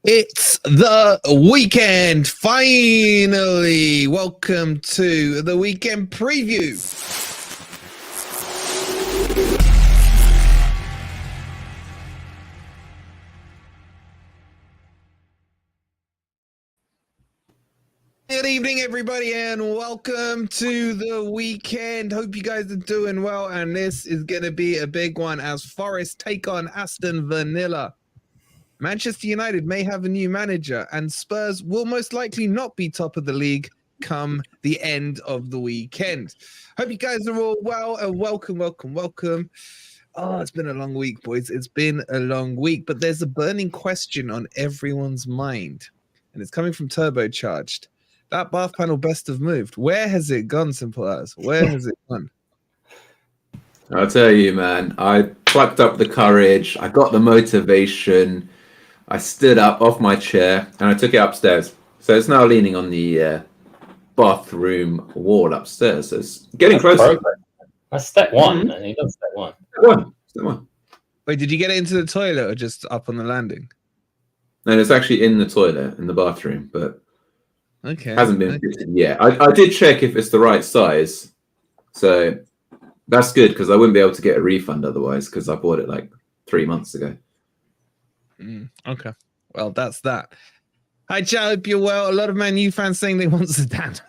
It's the weekend, finally. Welcome to the weekend preview. Good evening, everybody, and welcome to the weekend. Hope you guys are doing well, and this is going to be a big one as Forest take on Aston Villa. Manchester United may have a new manager, and Spurs will most likely not be top of the league come the end of the weekend. Hope you guys are all well, and welcome. Oh, it's been a long week, boys. It's been a long week, but there's a burning question on everyone's mind, and it's coming from Turbocharged. That bath panel best have moved. Where has it gone, Simple As? Where has it gone? I'll tell you, man, I plucked up the courage. I got the motivation. I stood up off my chair and I took it upstairs. So it's now leaning on the bathroom wall upstairs. So it's getting closer. That's step one. And he does step one. Step one. Wait, did you get it into the toilet or just up on the landing? No, it's actually in the toilet, in the bathroom, but okay, hasn't been fitted yet. I did check if it's the right size. So that's good because I wouldn't be able to get a refund otherwise because I bought it like 3 months ago. Okay, well, that's that. Hi, chat. Hope you're well. A lot of Man U fans saying they want Zidane,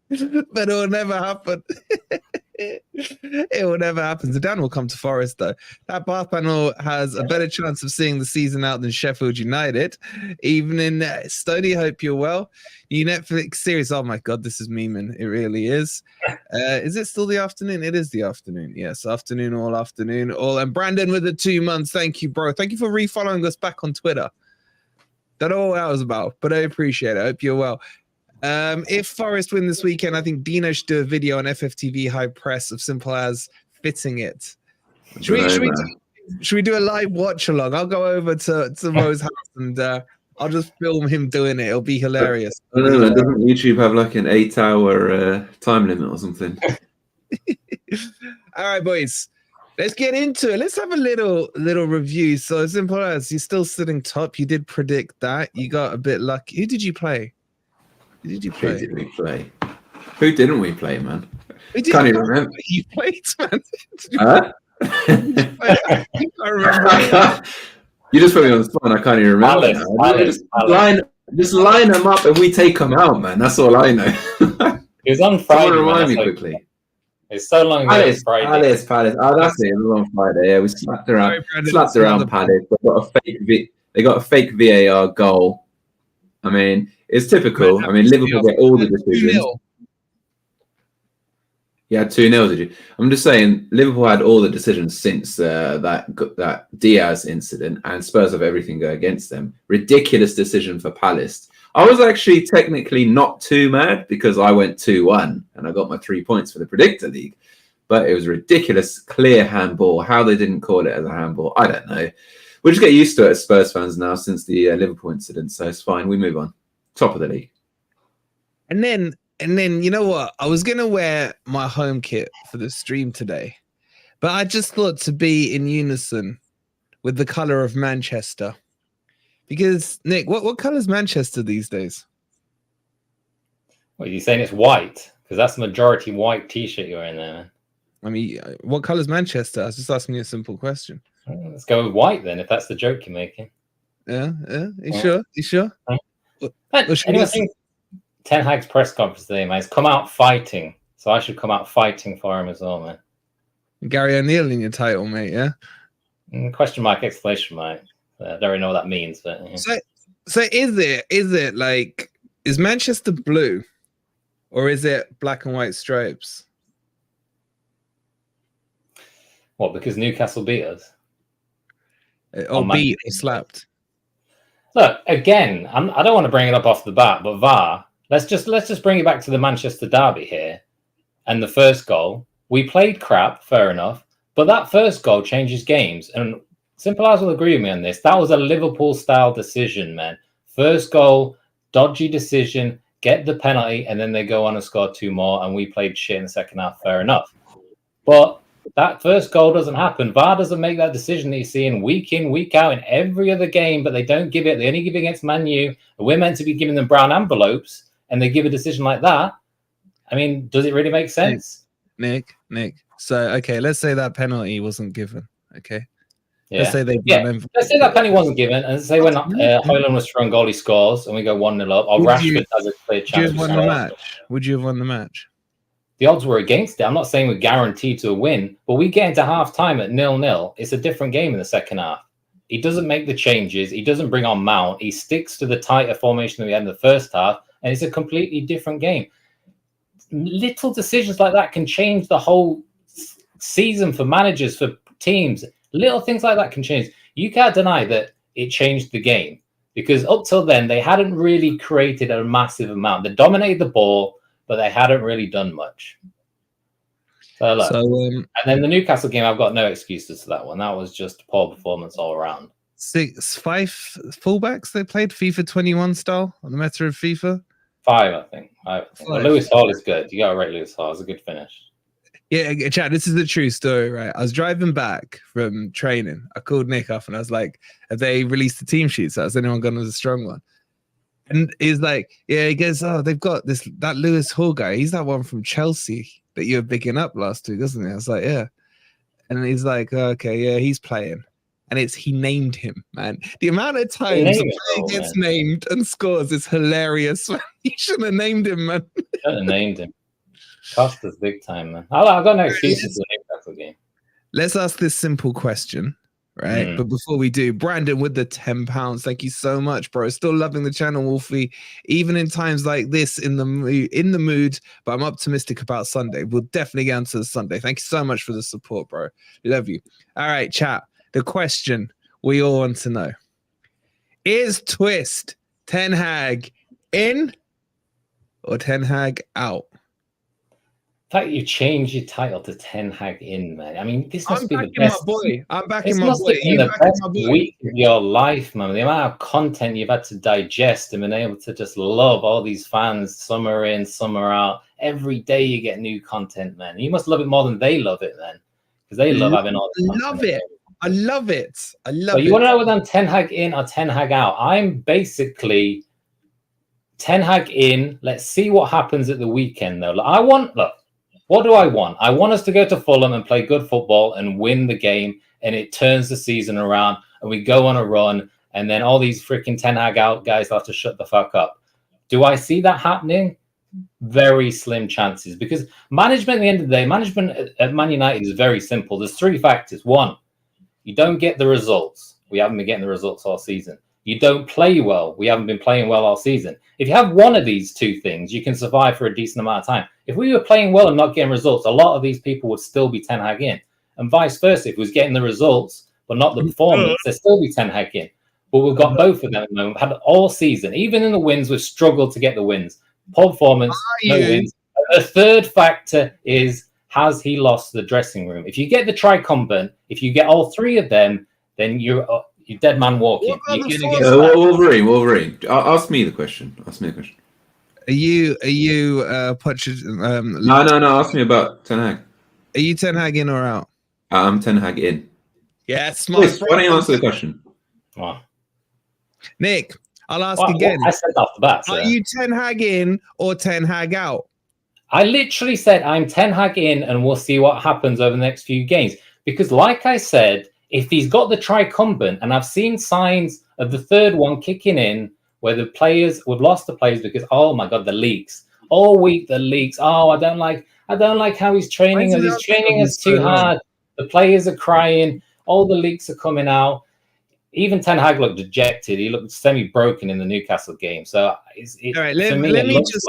but it will never happen. It will never happen. Zidane will come to Forest, though. That bath panel has a better chance of seeing the season out than Sheffield United. Evening, Stoney. Hope you're well. New Netflix series. Oh my God, this is memeing. It really is. Is it still the afternoon? It is the afternoon. Yes, afternoon, all. And Brandon with the 2 months. Thank you, bro. Thank you for refollowing us back on Twitter. Don't know what that was about, but I appreciate it. I hope you're well. If Forest win this weekend, I think Dino should do a video on FFTV High Press of Simple As fitting it. Should we do a live watch along? I'll go over to Mo's house and I'll just film him doing it. It'll be hilarious. I don't know. Doesn't YouTube have like an 8-hour time limit or something? All right, boys. Let's get into it. Let's have a little review. So Simple As, you're still sitting top. You did predict that. You got a bit lucky. Who did you play? Who did we play? Who didn't we play, man? Can't even remember. You played, man. I remember. You just put me on the spot. I can't even remember. Just line them up and we take them out, man. That's all I know. It was on Friday. Remind me quickly. It's so long ago. Palace. Oh, that's it. It was on Friday. Yeah, we slapped around Palace. They got a fake VAR goal. I mean, it's typical. I mean, Liverpool get all the decisions. 2-0. Yeah, 2-0, did you? I'm just saying, Liverpool had all the decisions since that Diaz incident, and Spurs have everything go against them. Ridiculous decision for Palace. I was actually technically not too mad because I went 2-1 and I got my 3 points for the Predictor League. But it was ridiculous, clear handball. How they didn't call it as a handball, I don't know. We'll just get used to it as Spurs fans now since the Liverpool incident, so it's fine. We move on. Top of the league. And then you know what? I was gonna wear my home kit for the stream today, but I just thought to be in unison with the color of Manchester. Because Nick, what color is Manchester these days? What are you saying? It's white because that's the majority white T-shirt you're in there, man. I mean, what color is Manchester? I was just asking you a simple question. Let's go with white then, if that's the joke you're making. Yeah. You sure? Anyone seen Ten Hag's press conference today, man? He's come out fighting, so I should come out fighting for him as well, man. Gary O'Neill in your title, mate. Yeah. Question mark, exclamation mark. I don't really know what that means, but yeah. So is it like, is Manchester blue, or is it black and white stripes? What? Because Newcastle beat us. Beat or slapped. Look, again, I don't want to bring it up off the bat, but VAR. Let's just bring it back to the Manchester derby here, and the first goal. We played crap, fair enough, but that first goal changes games. And Simple As will agree with me on this. That was a Liverpool-style decision, man. First goal, dodgy decision, get the penalty, and then they go on and score 2 more, and we played shit in the second half, fair enough. But That first goal doesn't happen. VAR doesn't make that decision that you're seeing week in, week out in every other game, but they don't give it. They only give it against Man U. We're meant to be giving them brown envelopes, and they give a decision like that. I mean, does it really make sense? Nick. So, okay, let's say that penalty wasn't given. Okay. Yeah. Let's say let's say that penalty wasn't given, and say when Højlund was thrown goal, he scores, and we go 1-0 up, or Rashford has a clear chance. Would you have won the match? The odds were against it. I'm not saying we're guaranteed to win, but we get into half time at 0-0. It's a different game in the second half. He doesn't make the changes. He doesn't bring on Mount. He sticks to the tighter formation that we had in the first half, and it's a completely different game. Little decisions like that can change the whole season for managers, for teams. Little things like that can change. You can't deny that it changed the game, because up till then, they hadn't really created a massive amount. They dominated the ball, but they hadn't really done much. And then the Newcastle game, I've got no excuses to that one. That was just poor performance all around. 5 fullbacks they played FIFA 21 style on the meta of FIFA. 5, I think. Well, Lewis Hall is good. You got to rate Lewis Hall. It's a good finish. Yeah, Chad, this is the true story, right? I was driving back from training. I called Nick up and I was like, have they released the team sheets? Has anyone gone with a strong one? And he's like, yeah, he goes, oh, they've got that Lewis Hall guy. He's that one from Chelsea that you were picking up last week, isn't he? I was like, yeah. And he's like, okay, yeah, he's playing. And he named him, man. The amount of times a player gets named and scores is hilarious. He shouldn't have named him, man. Shouldn't have named him. Cost us big time, man. I've got no excuses for the Newcastle game. Let's ask this simple question, right? But before we do, Brandon with the £10. Thank you so much, bro. Still loving the channel, Wolfie. Even in times like this, in the mood. But I'm optimistic about Sunday. We'll definitely get onto the Sunday. Thank you so much for the support, bro. We love you. All right, chat. The question we all want to know: is Twist Ten Hag in or Ten Hag out? The fact you changed your title to Ten Hag in, man. I mean, this must be the best. I'm backing my boy. The best week of your life, man. The amount of content you've had to digest and been able to just love all these fans, summer in, summer out. Every day you get new content, man. You must love it more than they love it, then, because they love having all this content. I love it. So you want to know whether I'm Ten Hag in or Ten Hag out? I'm basically Ten Hag in. Let's see what happens at the weekend, though. What do I want? I want us to go to Fulham and play good football and win the game, and it turns the season around, and we go on a run, and then all these freaking Ten Hag out guys have to shut the fuck up. Do I see that happening? Very slim chances, because management, at the end of the day, management at Man United is very simple. There's 3 factors. 1, you don't get the results. We haven't been getting the results all season. You don't play well. We haven't been playing well all season. If you have one of these 2 things, you can survive for a decent amount of time. If we were playing well and not getting results, a lot of these people would still be Ten Hag in. And vice versa. If we was getting the results, but not the performance, they'd still be Ten Hag in. But we've got both of them at the moment. We've had all season. Even in the wins, we've struggled to get the wins. Poor performance, no wins. The 3rd factor is, has he lost the dressing room? If you get the tricumbent, if you get all 3 of them, then you're dead man walking. Wolverine. Ask me the question. Are you No. Ask me about Ten Hag. Are you Ten Hag in or out? I'm Ten Hag in. Yes, why don't you answer the question? Wow. Nick, I'll ask again. I said off the bat. Are you Ten Hag in or Ten Hag out? I literally said I'm Ten Hag in, and we'll see what happens over the next few games. Because, like I said, if he's got the tricumbent, and I've seen signs of the 3rd one kicking in, where we've lost the players because, oh my God, the leaks. All week, the leaks. Oh, I don't like how he's training us. He's training us too hard. The players are crying. All the leaks are coming out. Even Ten Hag looked dejected. He looked semi-broken in the Newcastle game. So, all right, let me just.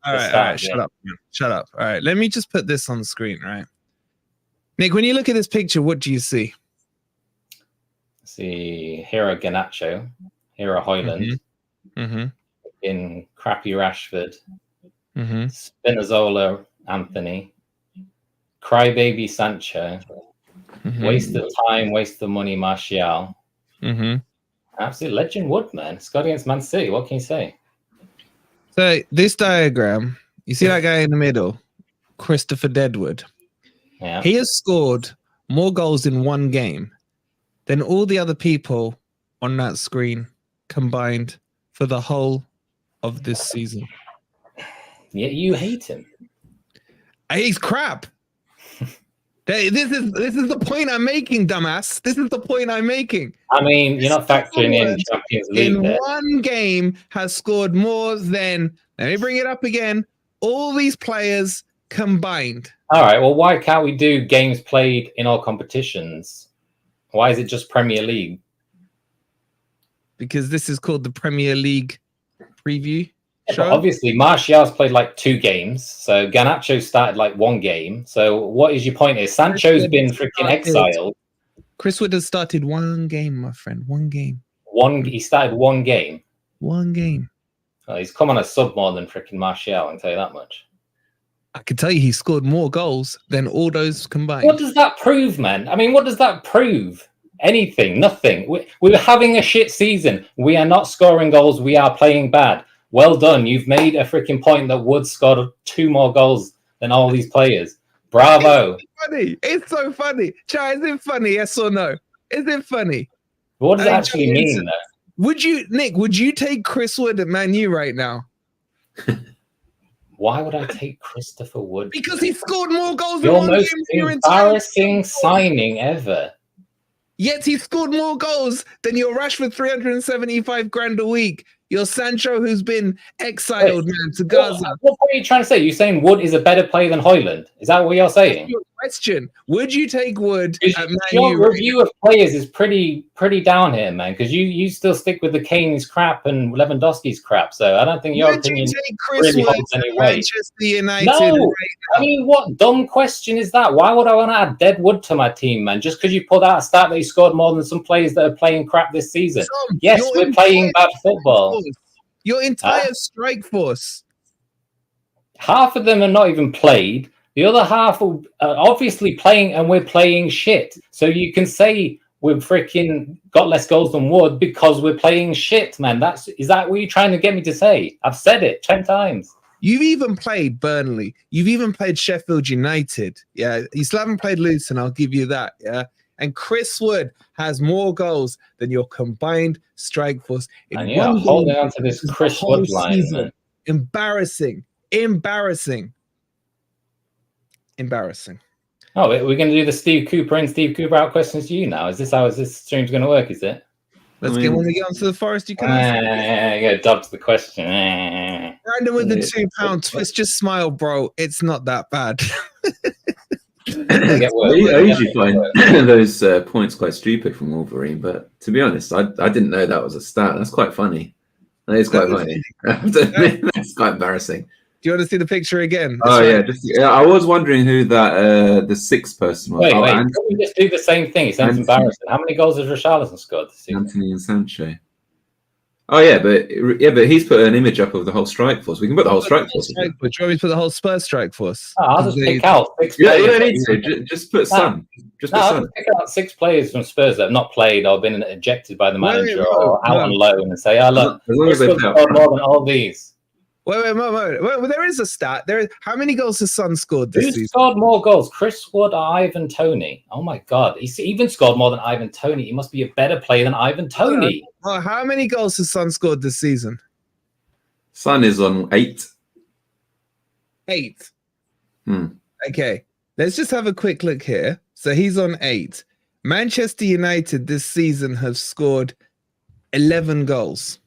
All right, shut up. All right, let me just put this on the screen, right? Nick, when you look at this picture, what do you see? See Hero Garnacho, Hero Højlund, in crappy Rashford, Spinazzola Anthony, crybaby Sancho, waste of time, waste of money Martial. Absolute legend Wood, man. Scored against Man City. What can you say? So this diagram, you see that guy in the middle, Christopher Deadwood. Yeah. He has scored more goals in one game than all the other people on that screen combined for the whole of this season. Yeah, you hate him. He's crap. This is the point I'm making, dumbass. This is the point I'm making. I mean, you're not factoring in Champions League in there. one game has scored more than, let me bring it up again, all these players combined. All right, well, why can't we do games played in all competitions? Why is it just Premier League? Because this is called the Premier League preview Yeah, show. but obviously, Martial's played like 2 games. So Garnacho started like 1 game. So what is your point here? Sancho's been freaking exiled. Chris Wood has started 1 game, my friend. 1 game. He started 1 game. 1 game. Well, he's come on a sub more than freaking Martial, I can tell you that much. I can tell you he scored more goals than all those combined. What does that prove, man? I mean, what does that prove? Anything, nothing. We're having a shit season. We are not scoring goals. We are playing bad. Well done. You've made a freaking point that Wood scored 2 more goals than all these players. Bravo. It's funny. It's so funny. Chai, is it funny? Yes or no? Is it funny? What does it actually mean, though? Would you take Chris Wood at Man U right now? Why would I take Christopher Wood? Because he scored more goals than Your one most game in your entire embarrassing signing ever. Yet he scored more goals than your Rashford 375 grand a week. Your Sancho, who's been exiled, man, to Gaza. What are you trying to say? You're saying Wood is a better player than Højlund? Is that what you're saying? Your question: would you take Wood at Man Your U? review of players is pretty down here, man. Because you still stick with the Kane's crap and Lewandowski's crap. So I don't think your Would opinion you take Chris really Wood holds at any weight. Manchester United? No. right I mean, what dumb question is that? Why would I want to add dead Wood to my team, man? Just because you put out a stat that he scored more than some players that are playing crap this season. Tom, Yes, your we're playing entire bad football. Your entire strike force. Half of them are not even played. The other half are obviously playing, and we're playing shit. So you can say we've freaking got less goals than Wood because we're playing shit, man. Is that what you're trying to get me to say? I've said it 10 times. You've even played Burnley. You've even played Sheffield United. Yeah, you still haven't played Luton. I'll give you that. Yeah, and Chris Wood has more goals than your combined strike force. And you're holding on to this Chris Wood line. Man. Embarrassing. Oh, we're going to do the Steve Cooper in, Steve Cooper out questions to you now. Is this how this stream's going to work? Is it? When we get onto the Forest, you can answer. You got to dodge the question. Brandon with the £2 twist. Just smile, bro. It's not that bad. I usually find those points quite stupid from Wolverine, but to be honest, I didn't know that was a stat. That's quite funny. That is quite funny. That's quite embarrassing. Do you want to see the picture again? I was wondering who that the 6th person was. Wait, can we just do the same thing? It sounds embarrassing. How many goals has Richarlison scored this season? Anthony and Sancho. Oh yeah, but he's put an image up of the whole strike force. We can put the whole strike force. Do you want me to put the whole Spurs strike force? I'll just pick out 6 Yeah, players. you don't need to. Just put Son. I'll just pick out 6 players from Spurs that have not played or been ejected by the manager or out on loan and say, look, Chris Wood scored more than all these. Wait, there is a stat. How many goals has Son scored this season? Who scored more goals, Chris Wood or Ivan Toney? Oh my God, he's even scored more than Ivan Toney. He must be a better player than Ivan Toney. How many goals has Son scored this season? Son is on 8. 8. Okay, let's just have a quick look here. So he's on 8. Manchester United this season have scored 11 goals.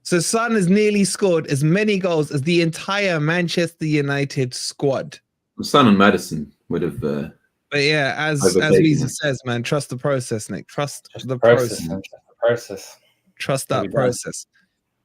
So Son has nearly scored as many goals as the entire Manchester United squad. Son and Maddison would have. But yeah, as Weezy says, man, trust the process, Nick. Trust the process. Trust that process.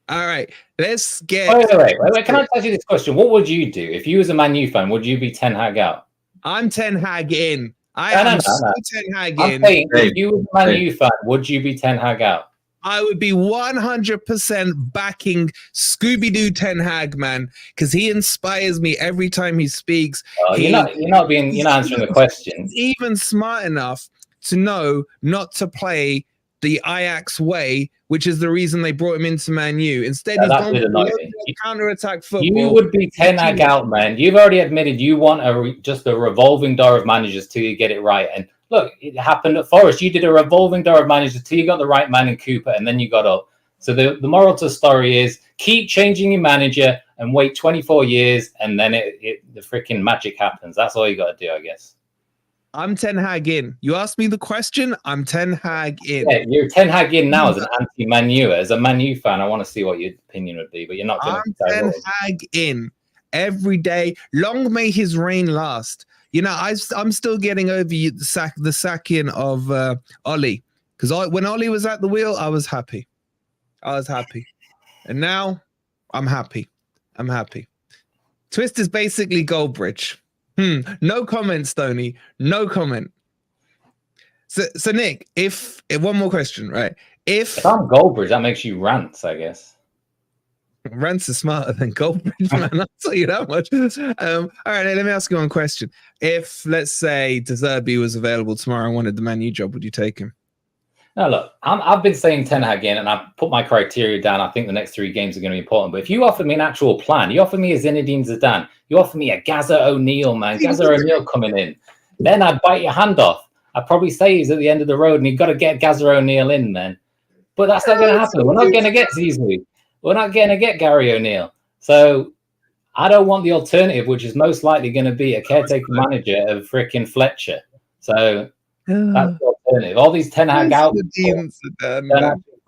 All right, let's get. Wait. Can I ask you this question? What would you do if you was a Man U fan? Would you be Ten Hag out? I'm Ten Hag in. I'm Ten Hag in. Saying, if you was a Man U fan, would you be Ten Hag out? I would be 100% backing Scooby-Doo Ten Hag, man, because he inspires me every time he speaks. You're not answering the question. He's even smart enough to know not to play the Ajax way, which is the reason they brought him into Man U. Instead, he's gone counter-attack football. You would be Ten Hag out, man. You've already admitted you want just a revolving door of managers till you get it right. And look, it happened at Forest. You did a revolving door of managers till you got the right man in Cooper, and then you got up. So the moral to the story is keep changing your manager and wait 24 years, and then the freaking magic happens. That's all you got to do, I guess. I'm Ten Hag in. You asked me the question, I'm Ten Hag in. Yeah, you're Ten Hag in now as an anti-Man U. As a Man U fan, I want to see what your opinion would be, but you're not going to. I'm Ten Hag in every day. Long may his reign last. You know, I'm still getting over the sacking of Ollie, because when Ollie was at the wheel, I was happy. And now I'm happy. Twist is basically Goldbridge. No comment, Stoney. No comment. So Nick, if one more question, right? If I'm Goldbridge, that makes you rants, I guess. Rants are smarter than Goldbridge, man. I'll tell you that much. All right, let me ask you one question. If, let's say, De Zerbi was available tomorrow and wanted the Man U job, would you take him? No, look, I've been saying Ten Hag in, and I've put my criteria down. I think the next 3 games are going to be important. But if you offer me an actual plan, you offer me a Zinedine Zidane, you offer me a Gaza O'Neill, man, Gaza O'Neill coming in, then I'd bite your hand off. I'd probably say he's at the end of the road, and you've got to get Gaza O'Neill in, man. But that's not going to happen. We're not going to get Zizou. We're not going to get Gary O'Neill. So I don't want the alternative, which is most likely going to be a caretaker manager of freaking Fletcher. So that's the alternative. All these Ten Hag out,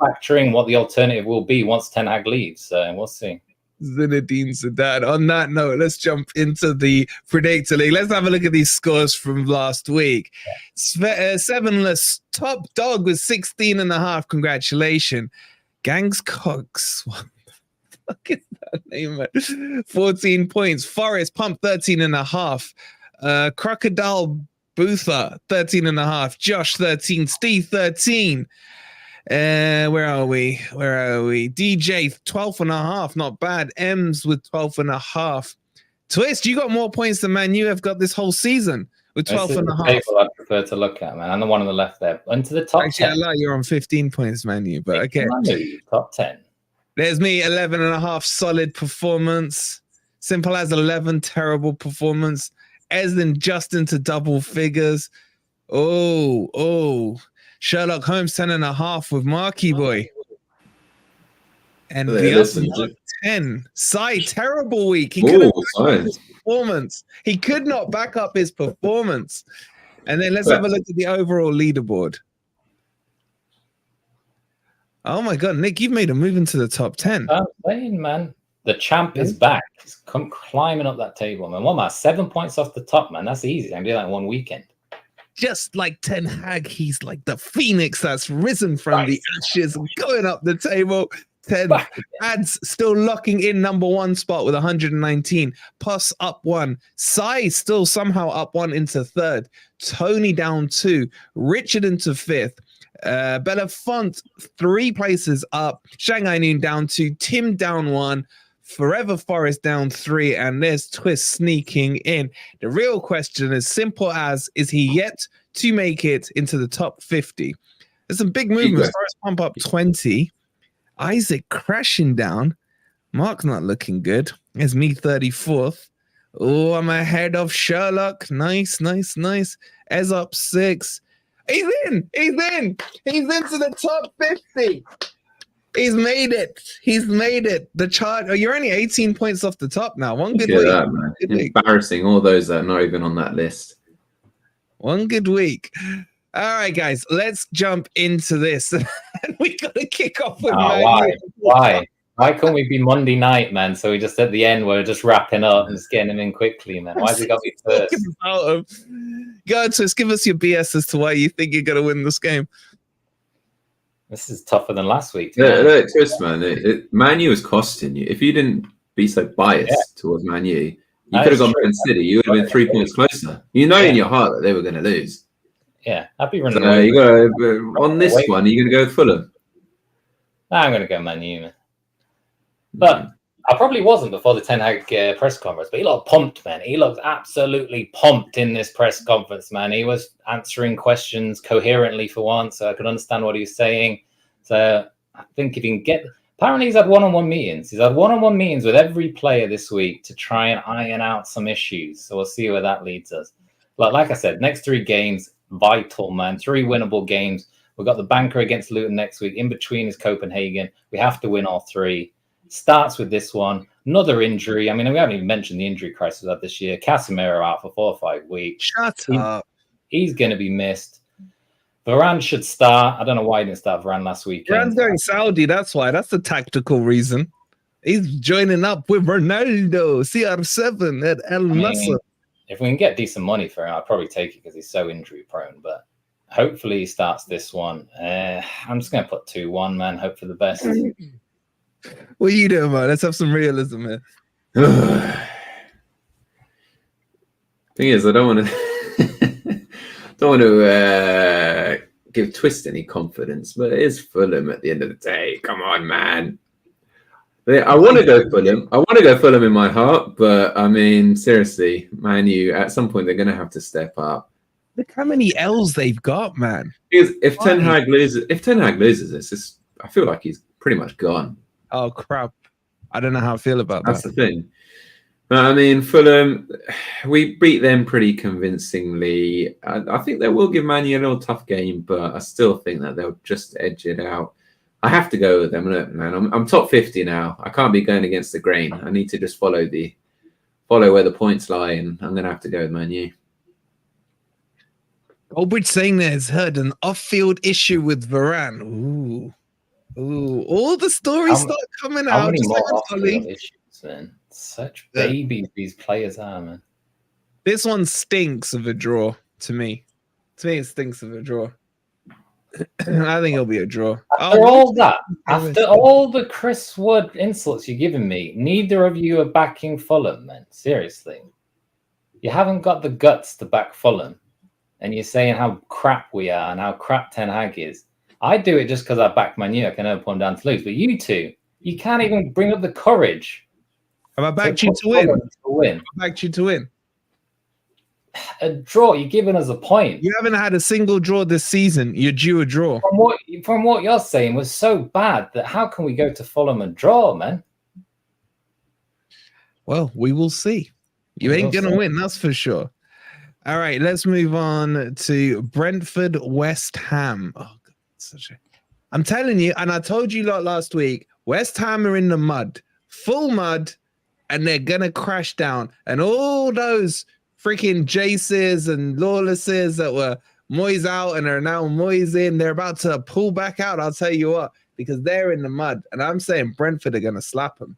factoring what the alternative will be once Ten Hag leaves. So we'll see. Zinedine Zidane. On that note, let's jump into the Predictor League. Let's have a look at these scores from last week. Sevenless top dog with 16.5. Congratulations. Gangs Cox. What the fuck is that name, man? 14 points. Forest Pump 13.5. Crocodile Boother 13.5. Josh 13. Steve 13. Where are we? DJ 12.5. Not bad. M's with 12.5. Twist, you got more points than Man U have got this whole season with 12.5. I prefer to look at, man. I'm the one on the left there. Into the top 10. I lie, you're on 15 points, Man U, but okay. Top 10. There's me, 11.5. Solid performance. Simple as 11. Terrible performance. Eslin just into double figures. Oh. Sherlock Holmes 10.5 with Marky Boy. And the other 10. Sai, terrible week. He couldn't back up his performance. He could not back up his performance. And then let's have a look at the overall leaderboard. Oh my God, Nick, you've made a move into the top 10. I'm saying, man. The champ is back. He's come climbing up that table, man. What am I? 7 points off the top, man. That's easy. I can do that in one weekend. Just like Ten Hag, he's like the phoenix that's risen from the ashes, going up the table. Ten Hag's still locking in number 1 spot with 119. Puss up 1. Sai still somehow up 1 into 3rd. Tony down 2. Richard into 5th. Belafonte 3 places up. Shanghai Noon down 2. Tim down 1. Forever Forest down 3, and there's Twist sneaking in. The real question is simple as, is he yet to make it into the top 50? There's some big movements. Forest Pump up 20. Isaac crashing down. Mark's not looking good. There's me 34th. Oh, I'm ahead of Sherlock. Nice. Ez up 6. He's in. He's into the top 50. He's made it. The chart. Oh, you're only 18 points off the top now. One good week. That, man. Embarrassing. All those that are not even on that list. One good week. All right, guys. Let's jump into this. We got to kick off with why? Why couldn't we be Monday night, man? So we just at the end we're just wrapping up and just getting him in quickly, man. Why's it got to be first? Go, Twist. Give us your BS as to why you think you're going to win this game. This is tougher than last week. Look, Twist, man. Man U is costing you. If you didn't be so biased towards Man U, you could have gone Man City. You would have been 3 points closer. You know in your heart that they were going to lose. Yeah, I'd be running. So you got on this one. Are you going to go with Fulham? I'm going to go Man U, man. But I probably wasn't before the Ten Hag press conference, but he looked pumped, man. He looked absolutely pumped in this press conference, man. He was answering questions coherently for once, so I could understand what he was saying. So I think if he can get... Apparently he's had one-on-one meetings. He's had one-on-one meetings with every player this week to try and iron out some issues. So we'll see where that leads us. Like I said, next 3 games, vital, man. 3 winnable games. We've got the banker against Luton next week. In between is Copenhagen. We have to win all 3. Starts with this one. Another injury. I mean, we haven't even mentioned the injury crisis we've had this year. Casemiro out for 4 or 5 weeks. Shut up. He's going to be missed. Varane should start. I don't know why he didn't start Varane last week. Varane's going Saudi. That's why. That's the tactical reason. He's joining up with Ronaldo, CR7 at El Nassr. If we can get decent money for him, I'll probably take it because he's so injury prone. But hopefully he starts this one. I'm just going to put 2-1, man. Hope for the best. What are you doing, man? Let's have some realism here. Thing is, I don't want to give Twist any confidence, but it is Fulham at the end of the day. Come on, man. I want to go Fulham. I want to go Fulham in my heart, but I mean, seriously, Man U, at some point they're going to have to step up. Look how many L's they've got, man. Because if Ten Hag loses this, I feel like he's pretty much gone. Oh crap! I don't know how I feel about That's that. the thing. I mean, Fulham, we beat them pretty convincingly. I think they will give Man U a little tough game, but I still think that they'll just edge it out. I have to go with them. Look, man, I'm top 50 now. I can't be going against the grain. I need to just follow where the points lie, and I'm going to have to go with Man U. Goldbridge saying there's heard an off-field issue with Varane. Ooh! All the stories start coming out. How many just more like off-field issues, man? Such babies these players are, man. This one stinks of a draw to me. To me, it stinks of a draw. I think it'll be a draw. After all the Chris Wood insults you're giving me, neither of you are backing Fulham, man. Seriously. You haven't got the guts to back Fulham. And you're saying how crap we are and how crap Ten Hag is. I do it just because I back Man U. I can never put them down to lose. But you two, you can't even bring up the courage. Have I backed you to win? I backed you to win. A draw. You're giving us a point. You haven't had a single draw this season. You're due a draw. From what you're saying was so bad that how can we go to Fulham and draw, man? Well, we will see. You ain't going to win, that's for sure. All right, let's move on to Brentford West Ham. Oh, God, I'm telling you, and I told you lot last week, West Ham are in the mud, full mud, and they're going to crash down. And all those freaking Jaces and Lawlesses that were Moyes out and are now Moyes in, they're about to pull back out, I'll tell you what, because they're in the mud. And I'm saying Brentford are going to slap them.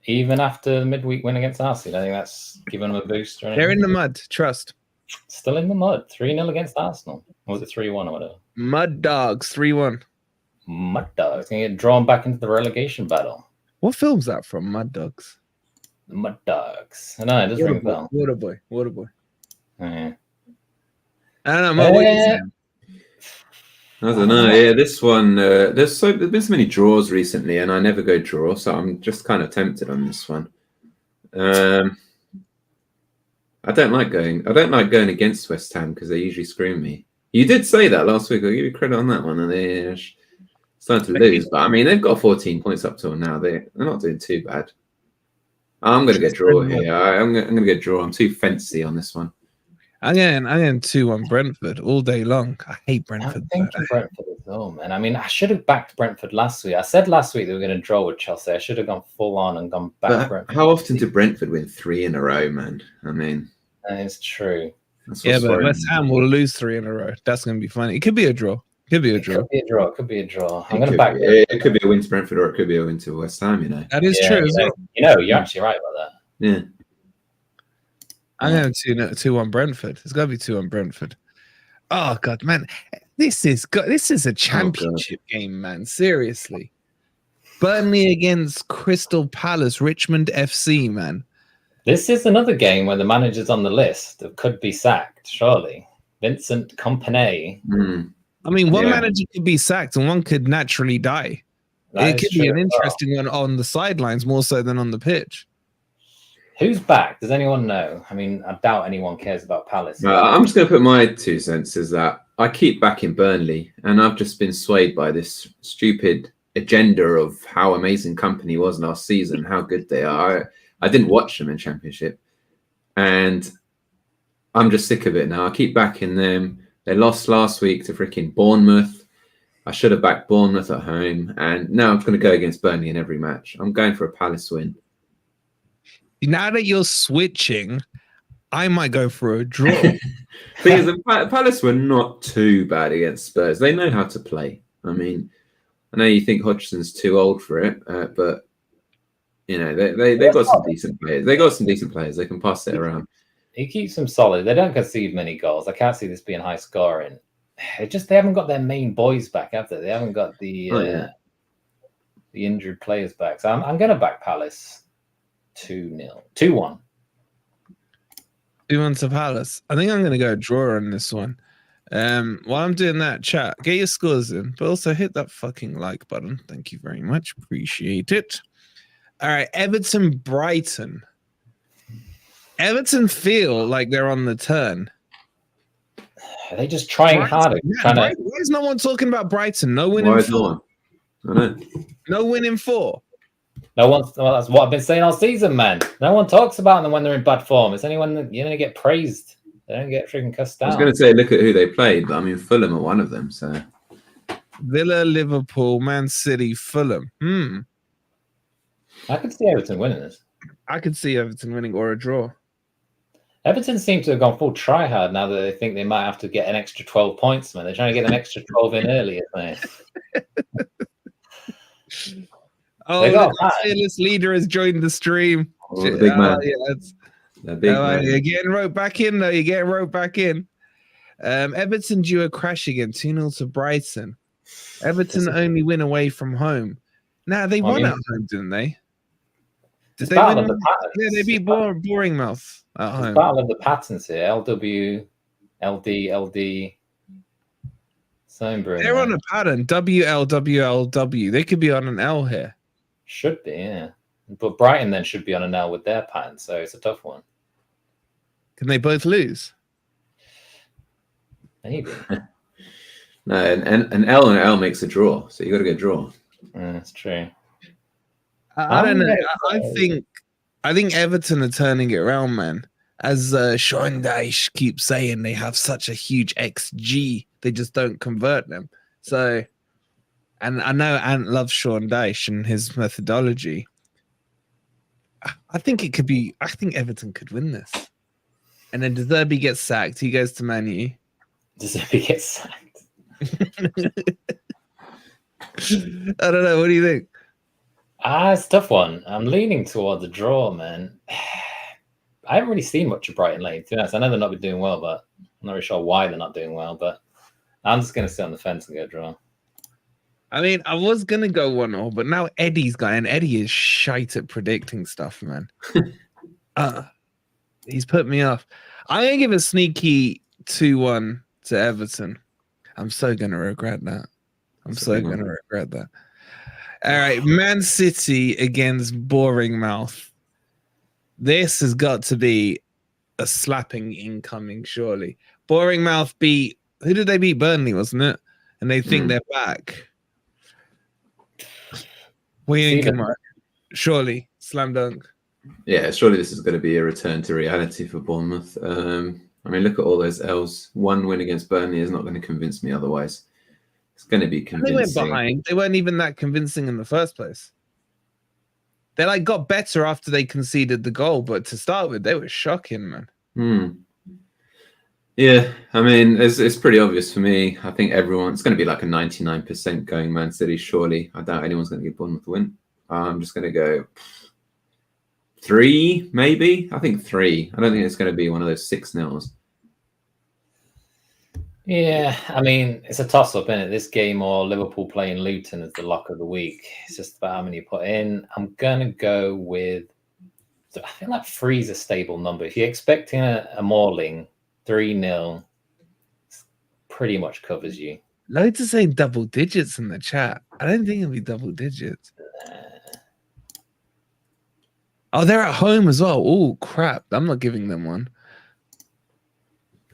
Even after the midweek win against Arsenal, I think that's giving them a boost. Or they're in the mud, trust. Still in the mud. 3-0 against Arsenal. Or was it 3-1 or whatever? Mud Dogs, 3-1. Mud Dogs. Going to get drawn back into the relegation battle. What film's that from, Mud Dogs? The Mud Dogs. I know, it does ring a bell. Waterboy. Oh, yeah. I don't know. I don't know. Yeah, this one. There's been so many draws recently, and I never go draw, so I'm just kind of tempted on this one. I don't like going against West Ham because they usually screw me. You did say that last week. I'll give you credit on that one, and they're starting to lose. But I mean, they've got 14 points up till now. They're not doing too bad. I'm going to get draw here. I'm going to get draw. I'm too fancy on this one. I'm getting 2-1 Brentford all day long. I hate Brentford. I'm thinking Brentford as well, man. I mean, I should have backed Brentford last week. I said last week they were going to draw with Chelsea. I should have gone full on and gone back. Brentford. How often do Brentford win 3 in a row, man? I mean, that is true. Yeah, but West Ham will lose 3 in a row. That's going to be funny. It could be a draw. It could be a draw. It could be a draw. I'm going to back it. Could be a win to Brentford or it could be a win to West Ham, you know. That is true. You're actually right about that. Yeah. I'm going to 2-1 Brentford. It's got to be 2-1 Brentford. Oh, God, man. This is a championship game, man. Seriously. Burnley against Crystal Palace, Richmond FC, man. This is another game where the manager's on the list that could be sacked, surely. Vincent Kompany. I mean, one manager could be sacked and one could naturally die. It could be an interesting one on the sidelines more so than on the pitch. Who's back? Does anyone know? I mean, I doubt anyone cares about Palace. I'm just going to put my 2 cents is that I keep backing Burnley, and I've just been swayed by this stupid agenda of how amazing Company was last season, how good they are. I didn't watch them in Championship, and I'm just sick of it now. I keep backing them. They lost last week to freaking Bournemouth. I should have backed Bournemouth at home, and now I'm going to go against Burnley in every match. I'm going for a Palace win. Now that you're switching, I might go for a draw. Thing is, the Palace were not too bad against Spurs. They know how to play. I mean, I know you think Hodgson's too old for it, but you know they got some decent players. They got some decent players. They can pass it around. He keeps them solid. They don't concede many goals. I can't see this being high scoring. They haven't got their main boys back, have they? They haven't got the injured players back. So I'm going to back Palace 2-0, 2-1. 2-1 to Palace. I think I'm going to go draw on this one. While I'm doing that, chat, get your scores in, but also hit that fucking like button. Thank you very much. Appreciate it. All right, Everton, Brighton. Everton feel like they're on the turn. Are they just trying harder? Why is no one talking about Brighton? No winning 4. No winning 4. No one. Well, that's what I've been saying all season, man. No one talks about them when they're in bad form. It's anyone that you don't get praised. They don't get freaking cussed out. I was going to say, look at who they played, but I mean, Fulham are one of them. So Villa, Liverpool, Man City, Fulham. I could see Everton winning this. I could see Everton winning or a draw. Everton seem to have gone full try hard now that they think they might have to get an extra 12 points, man. They're trying to get an extra 12 in early, aren't they? The fearless leader has joined the stream. Oh, the big man. The big man. You're getting roped back in, though. You're getting roped back in. Everton due a crash again, 2-0 to Brighton. Everton only win away from home. Now, they won at home, didn't they? Did they win? Yeah, they beat Bournemouth at home. Battle of the patterns here. LW, LD, LD. They're on a pattern. WL, WLW. They could be on an L here. Should be, yeah. But Brighton then should be on an L with their pattern, so it's a tough one. Can they both lose? Maybe. No, an L and an L makes a draw, so you got to get draw. That's true. I don't know. I think Everton are turning it around, man. As Sean Dyche keeps saying, they have such a huge XG. They just don't convert them. So, and I know Ant loves Sean Dyche and his methodology. I think it could be. I think Everton could win this. And then De Zerbi gets sacked. He goes to Man U. De Zerbi gets sacked. I don't know. What do you think? It's a tough one. I'm leaning towards a draw, man. I haven't really seen much of Brighton lately, to be honest. I know they're not been doing well, but I'm not really sure why they're not doing well. But I'm just going to sit on the fence and go draw. I mean, I was going to go 1-0, but now Eddie's guy, and Eddie is shite at predicting stuff, man. He's put me off. I'm going to give a sneaky 2-1 to Everton. I'm so going to regret that. All right, Man City against Bournemouth. This has got to be a slapping incoming, surely. Bournemouth beat... Who did they beat? Burnley, wasn't it? And they think they're back. What do you think, Mark? Surely, slam dunk. Yeah, surely this is going to be a return to reality for Bournemouth. I mean, look at all those L's. One win against Burnley is not going to convince me otherwise. It's going to be convincing. They went behind. They weren't even that convincing in the first place. They got better after they conceded the goal, but to start with, they were shocking, man. Yeah, I mean, it's pretty obvious for me. I think it's going to be like a 99% going Man City, surely. I doubt anyone's going to give Bournemouth a win. I'm just going to go 3, maybe. I think 3. I don't think it's going to be one of those 6-0s. Yeah, I mean, it's a toss-up, isn't it? This game or Liverpool playing Luton as the lock of the week. It's just about how many you put in. I'm going to go with... I feel like 3 is a stable number. If you're expecting a mauling, 3-0 pretty much covers you. Loads are saying double digits in the chat. I don't think it'll be double digits. Oh, they're at home as well. Oh, crap. I'm not giving them one.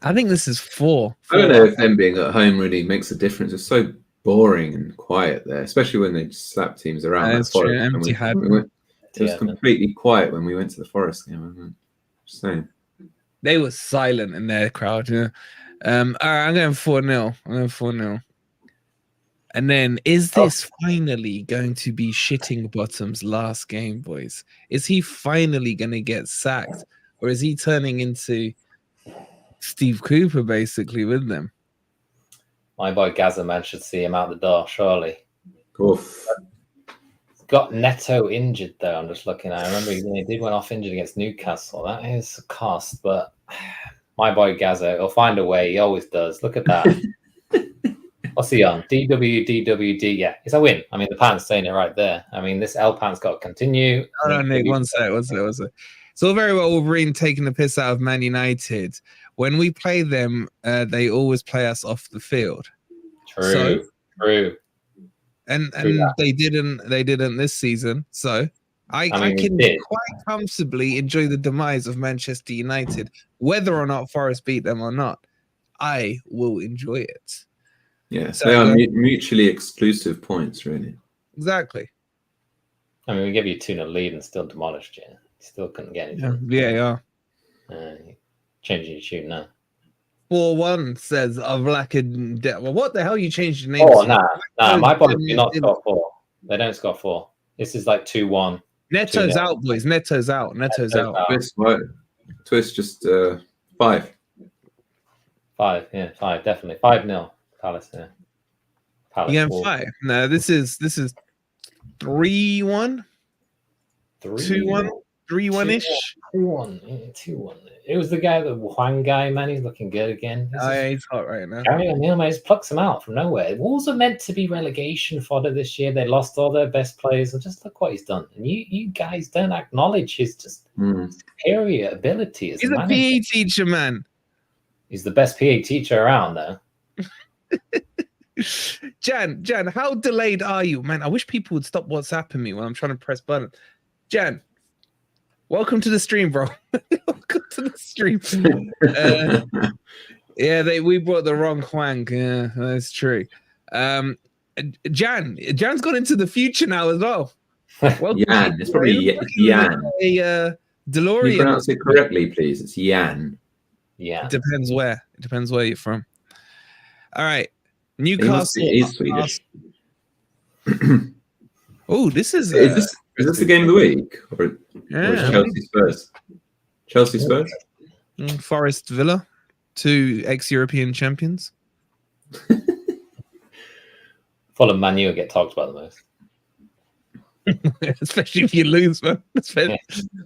I think this is 4. I don't know if them being at home really makes a difference. It's so boring and quiet there, especially when they just slap teams around. That's true. Etihad. It was completely quiet when we went to the Forest game. Just saying. They were silent in their crowd. Yeah. All right, I'm going 4-0. I'm going 4-0. And then, is this finally going to be Shitting Bottom's last game, boys? Is he finally going to get sacked? Or is he turning into Steve Cooper, basically, with them? My boy Gazza, man, should see him out the door, surely. Oof. Got Neto injured, though. I'm just looking at it. I remember he did went off injured against Newcastle. That is a cost, but my boy Gazza, he'll find a way. He always does. Look at that. What's he on? DWDWD. Yeah, it's a win. I mean, the pan's saying it right there. I mean, this L pan's got to continue. Hold on, Nick. One sec. It's all very well Wolverine taking the piss out of Man United. When we play them, they always play us off the field. True. And they didn't this season. So I can quite comfortably enjoy the demise of Manchester United, whether or not Forest beat them or not. I will enjoy it. Yeah, so they are mutually exclusive points, really. Exactly. I mean, we gave you 2-0 lead and still demolished you. Still couldn't get anything. Yeah. Changing your tune now. 4-1 says of lack of well, what the hell you changed your name? Oh, nah. My boys do not score 4. They don't score 4. This is like 2-1. Neto's out, boys. Neto's out. Twist just 5. 5, yeah, 5, definitely. 5-0. Palace, yeah. Palace. You going 5? No, this is 3-1. 2-1. 3-1-ish. 2-1. It was the guy, the Huang guy, man. He's looking good again. He's hot right now. Gary O'Neill, man, just plucks him out from nowhere. Wolves are meant to be relegation fodder this year. They lost all their best players, and just look what he's done. And you guys don't acknowledge his just superior ability. He's a PE teacher, man. He's the best PE teacher around, though. Jan, how delayed are you, man? I wish people would stop WhatsApping me when I'm trying to press button. Jan, welcome to the stream, bro. Welcome to the stream. We brought the wrong Huang. Yeah, that's true. Jan's gone into the future now as well. Yan, it's probably Yan. A DeLorean. Can you pronounce it correctly, please? It's Yan. Yeah. It depends where. It depends where you're from. All right, Newcastle. He's Swedish. Oh, this is. Is this the game of the week? Or is Chelsea Spurs? Chelsea Spurs? Forest Villa, 2 ex-European champions. Fulham Man U get talked about the most. Especially if you lose, man.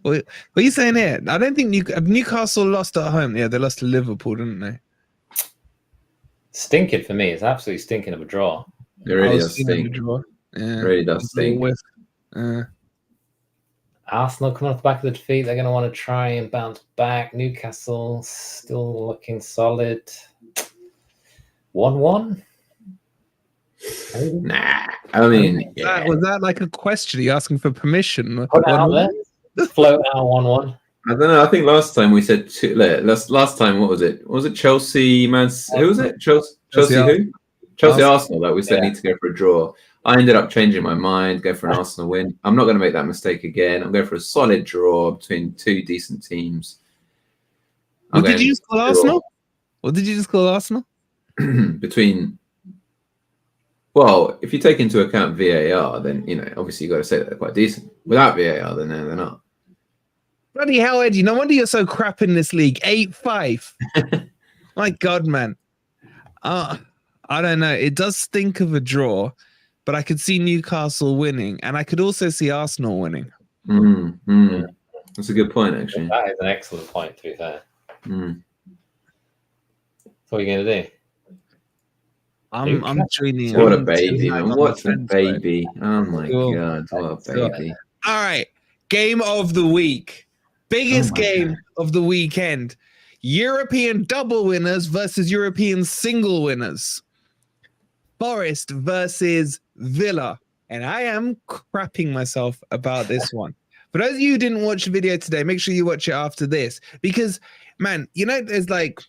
What are you saying here? I don't think Newcastle lost at home. Yeah, they lost to Liverpool, didn't they? Stinking for me. It's absolutely stinking of a draw. It really does stink. Yeah. It really does stink. Arsenal coming off the back of the defeat. They're going to want to try and bounce back. Newcastle still looking solid. 1-1? Nah. I mean, was that like a question? Are you asking for permission? Put it out there. Float out 1-1. I don't know. I think last time we said last time, what was it? Was it Chelsea? Who was it? Chelsea who? Chelsea Arsenal. That we said need to go for a draw. I ended up changing my mind, go for an Arsenal win. I'm not going to make that mistake again. I'm going for a solid draw between 2 decent teams. Did you just call Arsenal? What did you just call Arsenal? Well, if you take into account VAR, then obviously you got to say that they're quite decent. Without VAR, then they're not. Bloody hell, Eddie! No wonder you're so crap in this league. 8-5. My God, man. I don't know. It does stink of a draw, but I could see Newcastle winning, and I could also see Arsenal winning. That's a good point, actually. That is an excellent point, to be fair. What are you going to do? I'm joining. What a baby, man. What a baby. Oh, my God. What a baby. All right. Game of the week. Biggest game of the weekend. European double winners versus European single winners. Forest versus Villa. And I am crapping myself about this one. For those of you who didn't watch the video today, make sure you watch it after this. Because, man, there's like,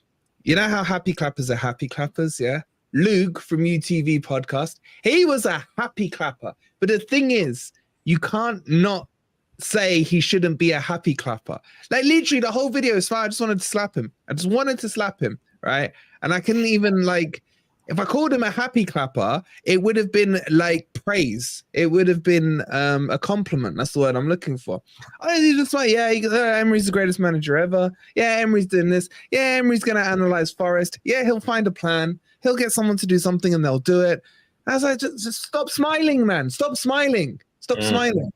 how happy clappers are happy clappers, yeah? Luke from UTV podcast, he was a happy clapper. But the thing is, you can't not say he shouldn't be a happy clapper. Like, literally, the whole video is fine. I just wanted to slap him. Right? And I couldn't even, like, if I called him a happy clapper, it would have been like praise. It would have been a compliment. That's the word I'm looking for. He's just like, Emery's the greatest manager ever. Yeah, Emery's doing this. Yeah, Emery's going to analyze Forest. Yeah, he'll find a plan. He'll get someone to do something and they'll do it. I was like, just stop smiling, man. Stop smiling. Stop smiling.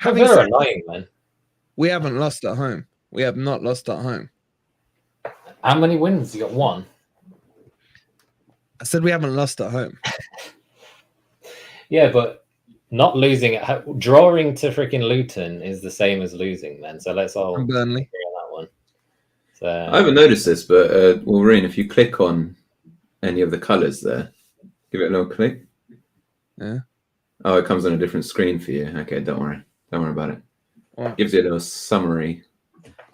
They're annoying, man. We haven't lost at home. We have not lost at home. How many wins? You got one? I said we haven't lost at home. Yeah, but not losing at home. Drawing to freaking Luton is the same as losing, man. So let's all Burnley agree on that one. So, I haven't noticed this, but Wolverine, if you click on any of the colours there, give it a little click. Yeah. Oh, it comes on a different screen for you. Okay, don't worry. Don't worry about it. What? Gives you a little summary.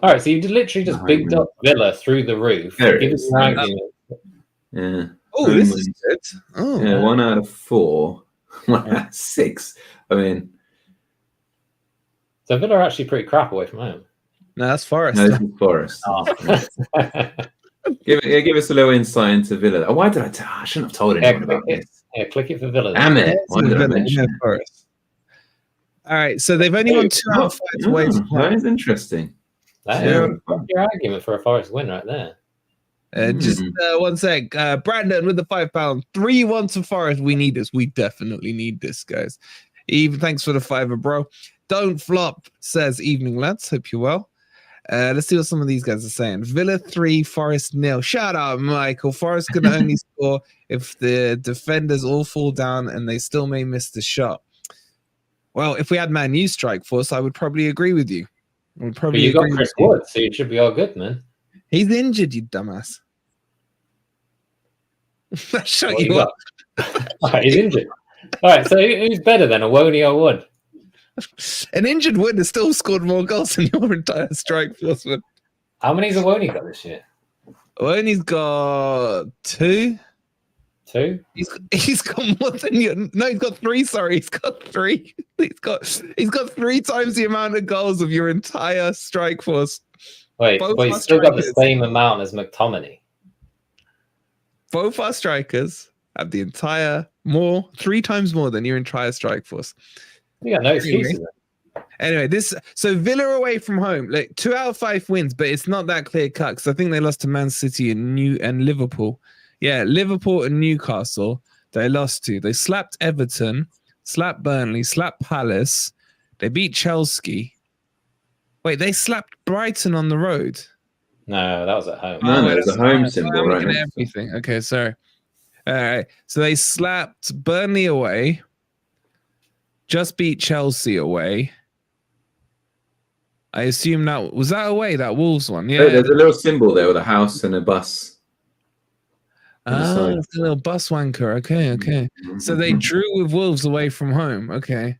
all right, so you literally just bigged up Villa through the roof. There it Give is. us an argument. Yeah. Oh, this is good. Oh, Yeah, 1 out of 4. 1 out of 6. I mean, So Villa are actually pretty crap away from home. no, that's Forest. no, this is Forest. Oh. Give us a little insight into Villa. Oh, why did I shouldn't have told anyone about this. Yeah, click it for Villa. Damn it. Why did I Villa, mention yeah, Forest. All right, so they've only won 2 out of 5 away from home. That is interesting. That Yeah. is your argument for a Forest win right there. Just 1 sec. Brandon with the £5. 3-1 to Forest. We need this. We definitely need this, guys. Even thanks for the $5, bro. Don't flop, says evening lads. Hope you're well. Let's see what some of these guys are saying. Villa 3, Forest 0. Shout out, Michael. Forest can only score if the defenders all fall down and they still may miss the shot. Well, if we had Man U strike force, I would probably agree with you. But you got Chris Wood, so you should be all good, man. He's injured, you dumbass. Shut What you you up. All right, he's injured. All right, so who's better than Awoni or Wood? An injured Wood has still scored more goals than your entire strike force. Man. How many's Awoni got this year? Awoni's got 2. 2? He's got more than you. No, he's got 3. Sorry, he's got 3. He's got 3 times the amount of goals of your entire strike force. Wait, Both but he's our still got the strikers. same amount as McTominay. Both our strikers have the entire 3 times more than your entire strike force. You got no excuses. Anyway, so Villa away from home, like 2 out of 5 wins, but it's not that clear cut because I think they lost to Man City and Liverpool. Yeah, Liverpool and Newcastle. They lost to. They slapped Everton, slapped Burnley, slapped Palace. They beat Chelsea. Wait, they slapped Brighton on the road. No, that was at home. No, there's a home I'm symbol, looking right? at everything. Okay, sorry. All right, so they slapped Burnley away. Just beat Chelsea away. I assume that was that away, that Wolves one. Yeah, There's a little symbol there with a house and a bus. it's a little bus wanker. Okay. So they drew with Wolves away from home. Okay.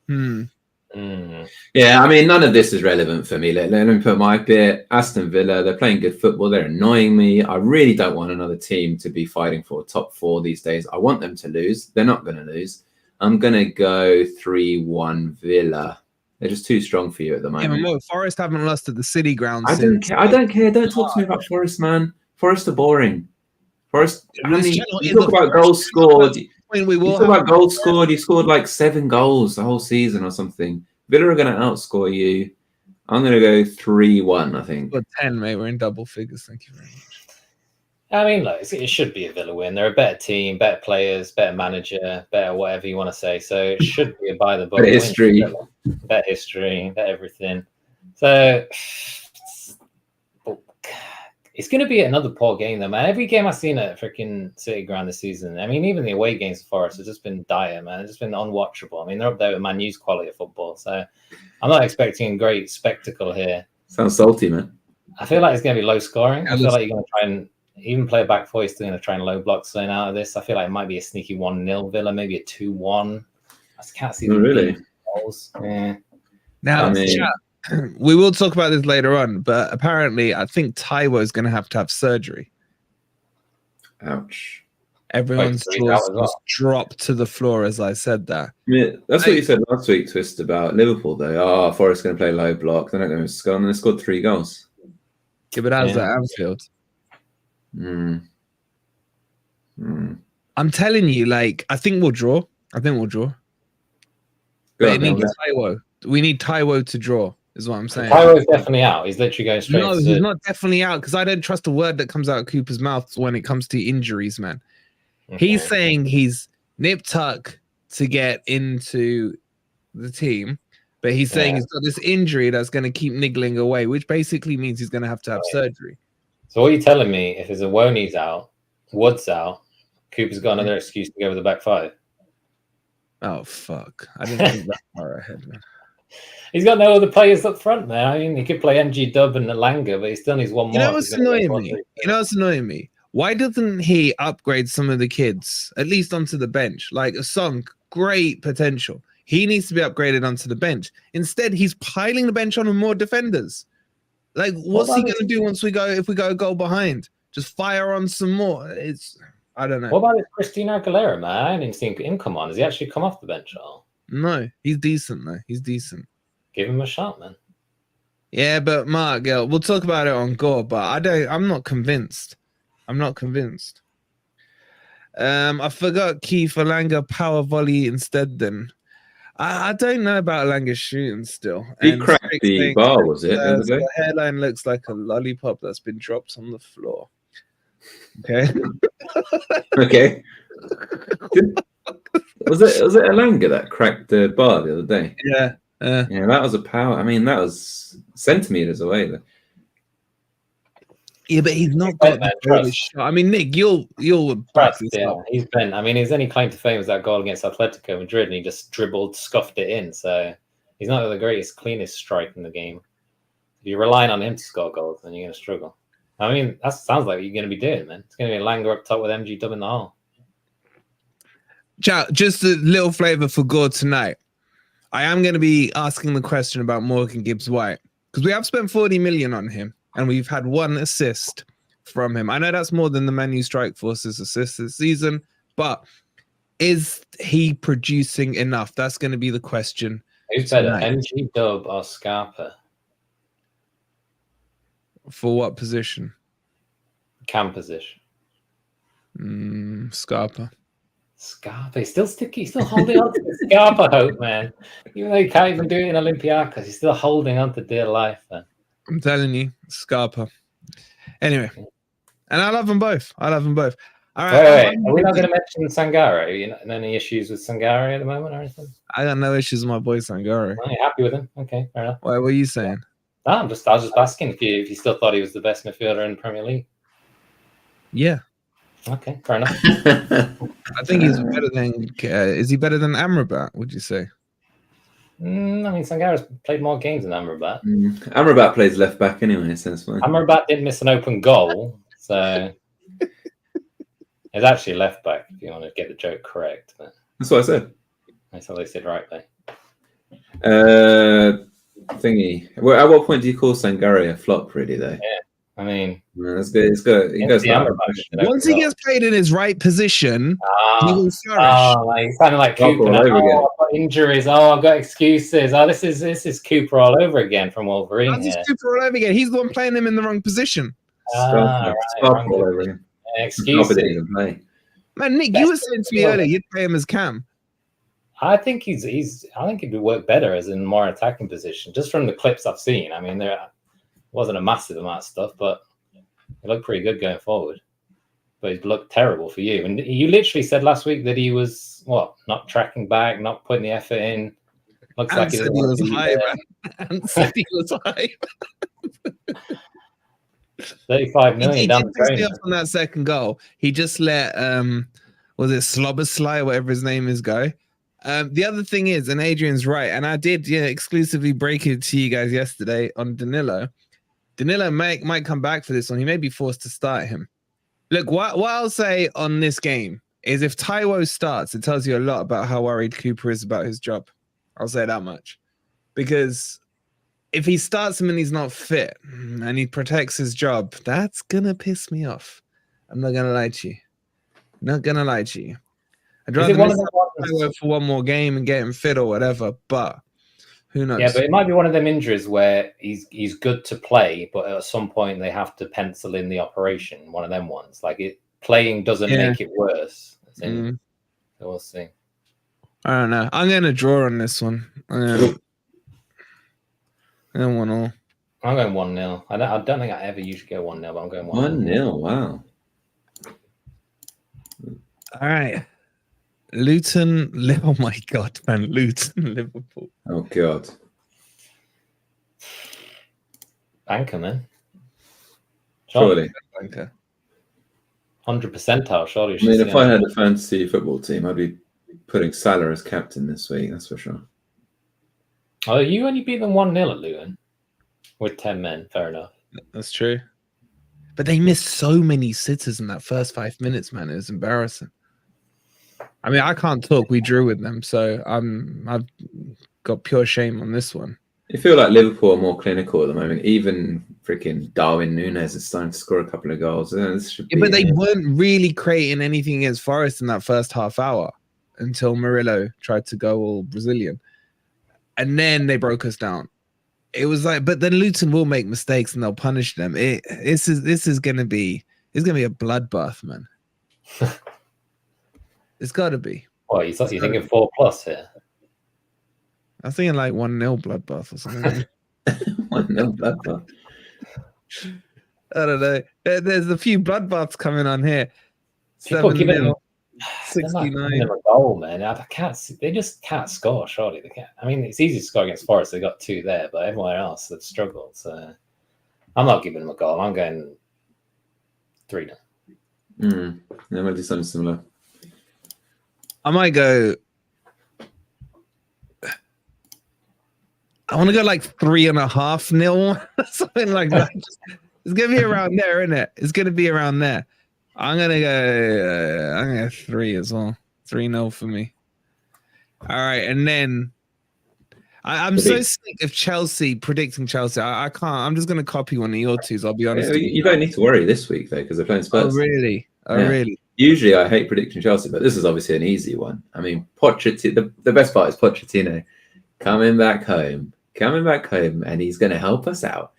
Yeah, I mean, none of this is relevant for me. Let me put my bit. Aston Villa, they're playing good football. They're annoying me. I really don't want another team to be fighting for top 4 these days. I want them to lose. They're not going to lose. I'm going to go 3-1 Villa. They're just too strong for you at the moment. Yeah, but Forest haven't lost at the City ground. I don't care. Don't talk to me about Forest, man. Forest are boring. Forest, you talk about goals scored. You scored like 7 goals the whole season or something. Villa are going to outscore you. I'm going to go 3-1, I think. 10, mate. We're in double figures. Thank you very much. I mean, look, it should be a Villa win. They're a better team, better players, better manager, better whatever you want to say. So it should be a by the book. Better history. Better history, better everything. So it's going to be another poor game, though, man. Every game I've seen at freaking City Ground this season, I mean, even the away games for Forest have just been dire, man. It's just been unwatchable. I mean, they're up there with Man U's quality of football. So I'm not expecting a great spectacle here. Sounds salty, man. I feel like it's going to be low scoring. I feel like you're going to try and even play a back four, he's still going to try and low block something out of this. I feel like it might be a sneaky 1-0 Villa, maybe a 2-1. I just can't see them really goals. Yeah. Now, I mean- we will talk about this later on, but apparently I think Taiwo is going to have surgery. Ouch. Everyone's so he's out jaws as well. just dropped to the floor as I said that. Yeah, that's what you said last week, Twist, about Liverpool, though. Oh, Forest going to play low block. They're not going to score. And they scored 3 goals. Yeah, but how's Yeah. that Anfield? Mm. I'm telling you, like, I think we'll draw. But it needs Taiwo. We need Taiwo to draw, is what I'm saying. Taiwo's definitely out. He's literally going straight No, to he's not definitely out because I don't trust a word that comes out of Cooper's mouth when it comes to injuries, man. He's saying he's nip tuck to get into the team, but he's saying he's got this injury that's going to keep niggling away, which basically means he's going to have surgery. So what are you telling me? If there's a Woney's out, Wood's out, Cooper's got another excuse to go with the back five. Oh, fuck. I didn't think that far ahead, man. He's got no other players up front, man. I mean, he could play NG Dub and Alanga, but he still needs one more. You know what's annoying me? Why doesn't he upgrade some of the kids, at least onto the bench? Like a Song, great potential. He needs to be upgraded onto the bench. Instead, he's piling the bench on with more defenders. Like, what's he going to do if we go a goal behind? Just fire on some more. I don't know. What about Christina Aguilera, man? I didn't see him come on. Has he actually come off the bench at all? No, he's decent though. He's decent. Give him a shot, man. Yeah, but Mark, we'll talk about it on Gore, but I'm not convinced. I forgot Keith Alanga power volley instead then. I don't know about Alanga's shooting still. He cracked the bar, was it? The hairline looks like a lollipop that's been dropped on the floor. Okay. Okay. Was it Alanga that cracked the bar the other day? Yeah. Yeah, that was a power. I mean, that was centimeters away. Though. Yeah, but he's not got the greatest shot. I mean, Nick, you'll back this up. He's been. I mean, his only claim to fame was that goal against Atletico Madrid, and he just scuffed it in. So he's not the greatest, cleanest strike in the game. If you're relying on him to score goals, then you're going to struggle. I mean, that sounds like what you're going to be doing, man. It's going to be Langer up top with MG Dub in the hole. Ciao, just a little flavour for Gore tonight. I am going to be asking the question about Morgan Gibbs-White because we have spent 40 million on him and we've had 1 assist from him. I know that's more than the Man U Strike Force's assists this season, but is he producing enough? That's going to be the question. Who's better, MG Dub or Scarpa? For what position? Cam position. Scarpa. Scarpa, he's still sticky. He's still holding on to the Scarpa hope, man. Even though he can't even do it in Olympiacos, he's still holding on to dear life, man. I'm telling you, Scarpa. Anyway, and I love them both. All right. Wait. Are we not going to mention Sangare? Are you not any issues with Sangare at the moment or anything? I got no issues with my boy Sangare. Are you happy with him? Okay, fair enough. What are you saying? No, I was just asking if you still thought he was the best midfielder in the Premier League. Yeah. Okay, fair enough. I think he's better than. Is he better than Amrabat? Would you say? I mean, Sangara's played more games than Amrabat. Amrabat plays left back anyway, so that's fine. Amrabat didn't miss an open goal, so it's actually left back if you want to get the joke correct. But That's what I said. that's how they said right there. Thingy. Well, at what point do you call Sangare a flop? Really, though. I mean, That's good. It's good. He goes down. Once he gets played in his right position, he will flourish. He's sounding like Cooper. All over again. I've got injuries. I've got excuses. This is Cooper all over again from Wolverine. That's just Cooper all over again. He's the one playing him in the wrong position. Excuses. Man, Nick, you were saying to me earlier you'd play him as Cam. I think I think he'd work better as in more attacking position. Just from the clips I've seen. I mean, there wasn't a massive amount of stuff, but it looked pretty good going forward. But it looked terrible for you. And you literally said last week that he was not tracking back, not putting the effort in. Looks like he was high, man. And said he was high. 35 million he down did the drain. piss me off on that second goal. He just let was it Slobbersley or whatever his name is go. The other thing is, and Adrian's right, and I did exclusively break it to you guys yesterday on Danilo. Danilo might come back for this one. He may be forced to start him Look, what I'll say on this game is if Taiwo starts, it tells you a lot about how worried Cooper is about his job. I'll say that much. Because if he starts him and he's not fit and he protects his job, that's going to piss me off. I'm not going to lie to you. Not going to lie to you. I'd rather miss Taiwo for one more game and get him fit or whatever, but who knows? Yeah, but it might be one of them injuries where he's good to play, but at some point they have to pencil in the operation. One of them ones. Like playing doesn't make it worse. So we'll see. I don't know. I'm going to draw on this one. I'm going 1-1. I'm going 1-0. I don't think I ever usually go 1-0, but I'm going 1-0. Wow. All right. Luton. Oh my God, man. Luton, Liverpool. Oh God. Banker, man. Surely. Banker. 100 percentile, surely. I mean, if I had a fantasy football team, I'd be putting Salah as captain this week. That's for sure. Oh, you only beat them 1-0 at Luton with 10 men. Fair enough. That's true. But they missed so many sitters in that first 5 minutes, man. It was embarrassing. I mean, I can't talk. We drew with them, so I've got pure shame on this one. I feel like Liverpool are more clinical at the moment. Even freaking Darwin Núñez is starting to score a couple of goals. But they weren't really creating anything against Forest in that first half hour until Murillo tried to go all Brazilian. And then they broke us down. It was like, but then Luton will make mistakes and they'll punish them. This is gonna be a bloodbath, man. It's got to be. What, you're thinking 4+ here? I was thinking like 1-0 bloodbath or something. 1-0 bloodbath. I don't know. There's a few bloodbaths coming on here. People give it 69. A goal, man. I can't. They just can't score. Surely they can't. I mean, it's easy to score against Forest. They got 2 there, but everywhere else they've struggled. So I'm not giving them a goal. I'm going 3-0. Yeah, I might do something similar. I might go. I want to go like 3.5-0, something like that. It's gonna be around there, isn't it? It's gonna be around there. I'm gonna go 3 as well. 3-0 for me. All right, and then I'm so sick of Chelsea predicting Chelsea. I can't. I'm just gonna copy one of your twos. I'll be honest. You don't need to worry this week though, because they're playing Spurs. Oh really? Really? Usually I hate predicting Chelsea, but this is obviously an easy one. I mean, Pochettino. The best part is Pochettino coming back home, and he's going to help us out.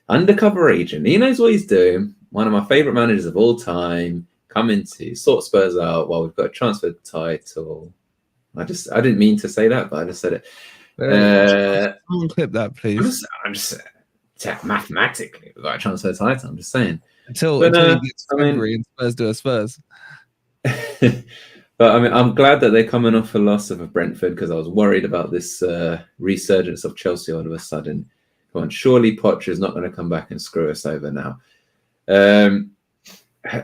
Undercover agent. He knows what he's doing. One of my favorite managers of all time, coming to sort Spurs out while we've got a transfer title. I didn't mean to say that, but I just said it. Someone clip that, please. I'm just mathematically we've got a transfer title. I'm just saying. Until he gets February and Spurs do a Spurs. But I mean, I'm glad that they're coming off a loss of Brentford because I was worried about this resurgence of Chelsea all of a sudden. Come on, surely Poch is not going to come back and screw us over now.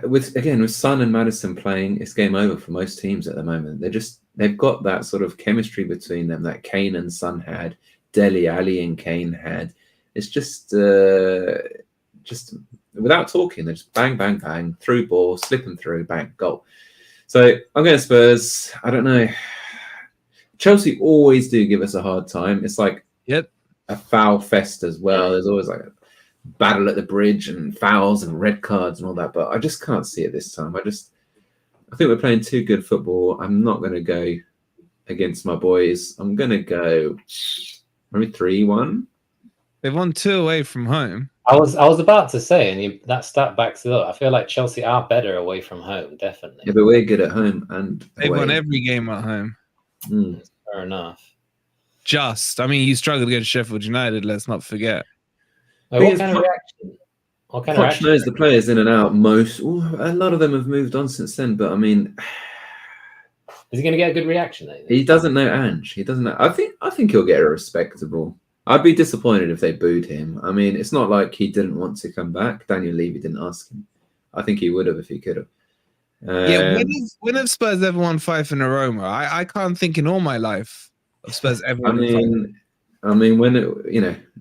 With Son and Maddison playing, it's game over for most teams at the moment. They've got that sort of chemistry between them that Kane and Son had, Dele Alli and Kane had. It's just without talking, they just bang, bang, bang, through ball, slip them through, bang, goal. So I'm going Spurs. I don't know. Chelsea always do give us a hard time. It's like a foul fest as well. There's always like a battle at the bridge and fouls and red cards and all that. But I just can't see it this time. I think we're playing too good football. I'm not going to go against my boys. I'm going to go maybe 3-1. They've won 2 away from home. I was about to say, and that stat backs it up. I feel like Chelsea are better away from home, definitely. Yeah, but we're good at home and they've won every game at home. Fair enough. I mean, you struggled against Sheffield United. Let's not forget. What kind of reaction? Poch knows the players in and out. A lot of them have moved on since then. But I mean, is he going to get a good reaction? Though? He doesn't know Ange. He doesn't know. I think he'll get a respectable. I'd be disappointed if they booed him. I mean, it's not like he didn't want to come back. Daniel Levy didn't ask him. I think he would have if he could have. When have Spurs ever won 5 in a row? I can't think in all my life of Spurs ever won 5. I mean, when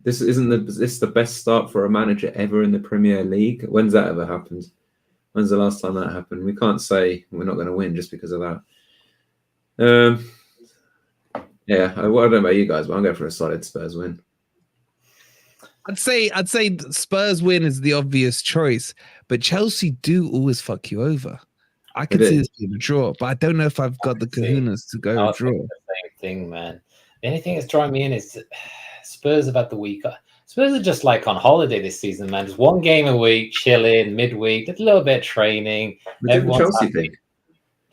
this is the best start for a manager ever in the Premier League. When's that ever happened? When's the last time that happened? We can't say we're not going to win just because of that. Yeah, I don't know about you guys, but I'm going for a solid Spurs win. I'd say Spurs win is the obvious choice, but Chelsea do always fuck you over. I could see this being a draw, but I don't know if I've got the kahunas to go draw. The same thing, man. The only thing that's drawing me in is Spurs have had the week. Spurs are just like on holiday this season, man. Just one game a week, chilling, midweek, a little bit of training. Chelsea thing.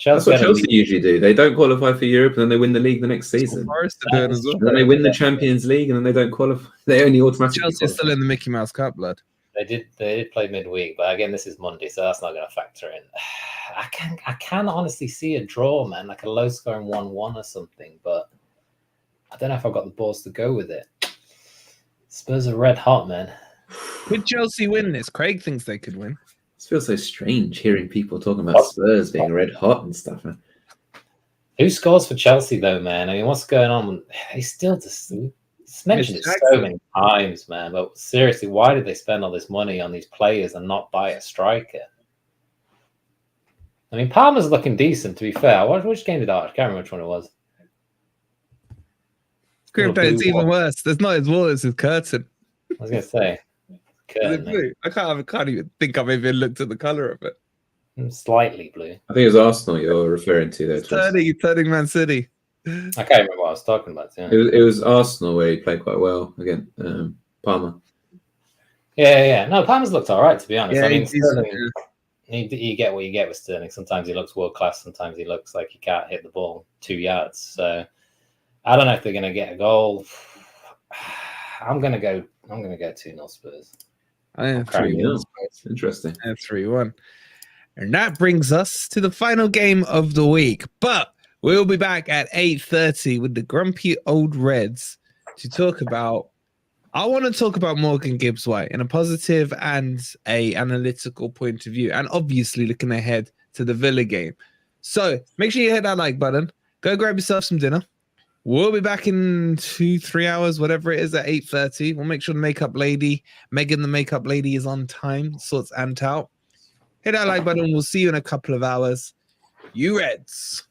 That's what Chelsea usually do. They don't qualify for Europe, and then they win the league the next season. Forest are doing as well. And then they win the Champions League, and then they don't qualify. They only automatically. Chelsea are still in the Mickey Mouse Cup, blood. They did play midweek, but again, this is Monday, so that's not going to factor in. I can honestly see a draw, man, like a low scoring 1-1 or something, but I don't know if I've got the balls to go with it. Spurs are red hot, man. Could Chelsea win this? Craig thinks they could win. It feels so strange hearing people talking about Spurs being red hot and stuff, man. Who scores for Chelsea, though, man? I mean, what's going on? They still just mentioned it so many times, man. But seriously, why did they spend all this money on these players and not buy a striker? I mean, Palmer's looking decent, to be fair. Which game did I watch? I can't remember which one it was. It's even worse. There's not his wall, it's his curtain. I was going to say. Curtain, I can't even think I've even looked at the colour of it. Slightly blue. I think it was Arsenal you're referring to there. Turning Man City. I can't remember what I was talking about. Yeah. It was Arsenal where he played quite well again. Palmer. Yeah. No, Palmer's looked all right, to be honest. Yeah, I mean, Sterling, you get what you get with Sterling. Sometimes he looks world class. Sometimes he looks like he can't hit the ball 2 yards. So I don't know if they're going to get a goal. I'm going to go 2-0 Spurs. I am 3-1. Interesting. 3-1. And that brings us to the final game of the week. But we'll be back at 8:30 with the grumpy old Reds to talk about. I want to talk about Morgan Gibbs-White in a positive and a analytical point of view, and obviously looking ahead to the Villa game. So make sure you hit that like button. Go grab yourself some dinner. We'll be back in 2-3 hours, whatever it is, at 8:30. We'll make sure the makeup lady, Megan the makeup lady, is on time, sorts Ant out. Hit that like button. We'll see you in a couple of hours. You Reds.